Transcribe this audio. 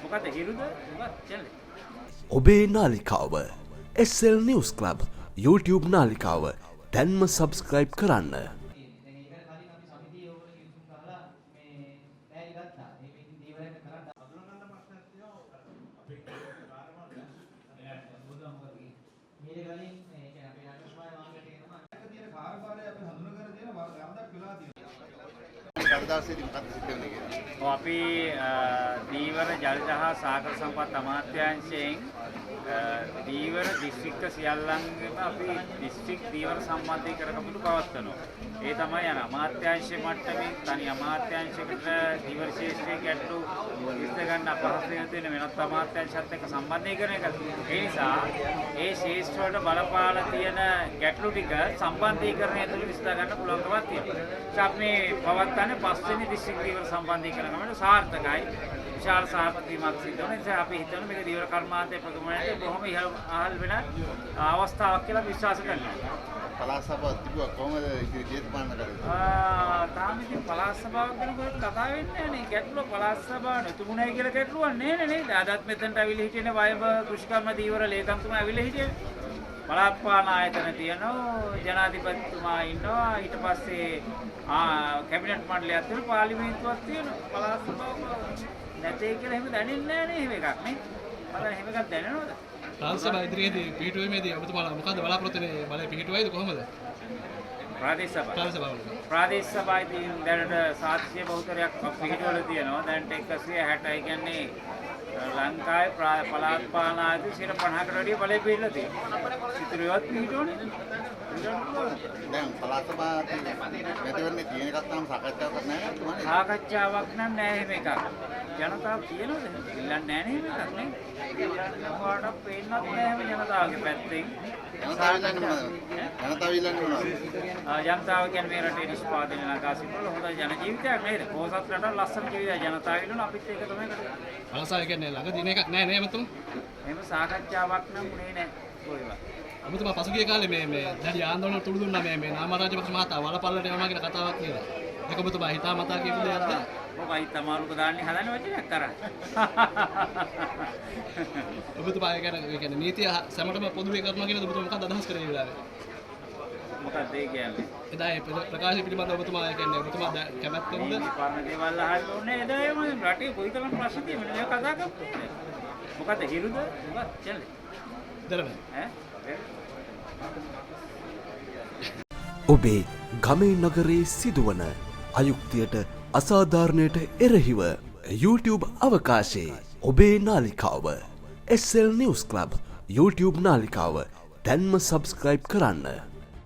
මොකද හිරුද? මොකද චැනල්? ඔබේ නාලිකාව SL News Club YouTube නාලිකාව දැන්ම subscribe කරන්න. අපි දීවර ජල සහ සාගර සම්පත් අමාත්‍යාංශයෙන් දීවර දිස්ත්‍රික්ක සියල්ලංගෙම අපි දිස්ත්‍රික් දීවර සම්බන්ධීකරණකමිටු පවත්වනවා. ඒ තමයි යන අමාත්‍යාංශ මට්ටමින් තනි අමාත්‍යාංශයකට දීවර ශේෂ්ත්‍රයේ ගැටලු විසඳ ගන්න අපහසු වෙන තියෙන වෙනත් අමාත්‍යාංශات එක්ක සම්බන්ධීකරණය කරනවා. ඒ නිසා ඒ ශේෂ්ත්‍ර වලට බලපාලා තියෙන ගැටලු ටික සම්බන්ධීකරණය තුළ විසඳ ගන්න පුළුවන්කමක් තියෙනවා. අපි පවත්වන්නේ පස්වෙනි දිස්ත්‍රික් දීවර සම්බන්ධීකරණකමිටු සාර්ථකයි. විශාල සාර්ථකීමක් සිදු වෙන නිසා අපි හිතනවා මේක දීවර කර්මාන්තයේ ප්‍රගමනයේ බොහොම ඉහළ වෙන අවස්ථාවක් කියලා විශ්වාස කරනවා. පළාත් සභාව තිබුණා කොහමද ඉතින් ජේතපාලන කරේ? තාම ඉතින් පළාත් සභාවක් ගැන කොහෙත් කතා වෙන්නේ නැහැ නේ. ගැටලුව පළාත් සභාව නෙතුමුණයි කියලා ගැටලුවක් නෑ නේද? අදත් මෙතනට අවිල හිටියනේ වයඹ කෘෂිකර්ම දීවර ලේකම්තුමා අවිල හිටියනේ. පළාත් පාලන ආයතන තියෙනවා, ජනාධිපතිතුමා ඉන්නවා, ඊට පස්සේ කැබිනට් මණ්ඩලයක් තියෙනවා, පාර්ලිමේන්තුවක් තියෙනවා. පළාත් සභාව නැතේ කියලා එහෙම දැනෙන්නේ නැහැ නේ එහෙම එකක් නේ. බලන්න එහෙම එකක් දැනෙනවද? පළාත් සභාව ඉදිරියේදී පිටුවීමේදී ඔබතුමාලා මොකද්ද බලාපොරොත්තු වෙන්නේ? බලය පිටුවයිද කොහමද? ප්‍රාදේශ සභාවේදී දැනට සාක්ෂ්‍ය බහුතරයක් පිටුවල තියෙනවා. දැනට 160 කියන්නේ ලංකාවේ පළාත් පාලන ආයතන 50කට වැඩිය බලය පිළිලා තියෙනවා. ඉතිරියවත් පිටුවනේ. දැන් පළාත් සභාවේ මැතිවරණේ තියෙන එකක් තාම සාකච්ඡාවක් නැහැ නේද? සාකච්ඡාවක් නම් නැහැ එහෙම එකක්. ජනතාව කියනවද? ඉල්ලන්නේ නැහැ නේ එහෙම එකක් නේ. ඉල්ලන්නවාට පේන්නත් නැහැ එහෙම ජනතාවගේ පැත්තෙන්. ජනතාව ඉල්ලන්නේ මොනවද? ජනතාව කියන්නේ මේ රටේ නිෂ්පාදනය ලංකාසිකවල හොඳ ජන ජීවිතයක් නේද? පොහොසත් රටක් ලස්සන ජීවිතයක් ජනතාව ඉල්ලන අපිත් ඒක තමයි කරන්නේ. පළසාය කියන්නේ ළඟ දින එකක් නෑ නේ මතුම. එහෙම සාකච්ඡාවක් නම් උනේ නැහැ කොහෙවත්. ඔබතුමා පසුගිය කාලේ මේ දැඩි ආందోලන තුඩු දුන්නා මේ නාම රාජපක්ෂ මහතා වලපල්ලට යනවා කියන කතාවක් කියලා. ඒක ඔබතුමා හිතාමතා කියපු දෙයක්ද? මොකයි තමාරුක දාන්නේ හදන්නේ වචනයක් කරා. ඔබතුමා ඒ කියන්නේ නීතිය සැමටම පොදුවේ කරනවා කියන ඔබතුමා මොකක්ද අදහස් කරේ ඒ වෙලාවේ? මොකක්ද ඒ කියන්නේ? එදා ඒ ප්‍රකාශය පිළිබඳව ඔබතුමා ඒ කියන්නේ ඔබතුමා කැමැත්තෙන්ද? මේ පරණ දේවල් අහන්න ඕනේ එදා එහෙම රටේ කොයිතරම් ප්‍රශ්න තියෙනවද මේක කතා කරන්නේ. මොකද හිරුද? මොකද චැනල්? දරන. ඔබේ ගමේ නගරේ සිදුවන අයුක්තියට අසාධාරණයට එරෙහිව YouTube අවකාශයේ ඔබේ නාලිකාව SL News Club YouTube නාලිකාව දැන්ම subscribe කරන්න.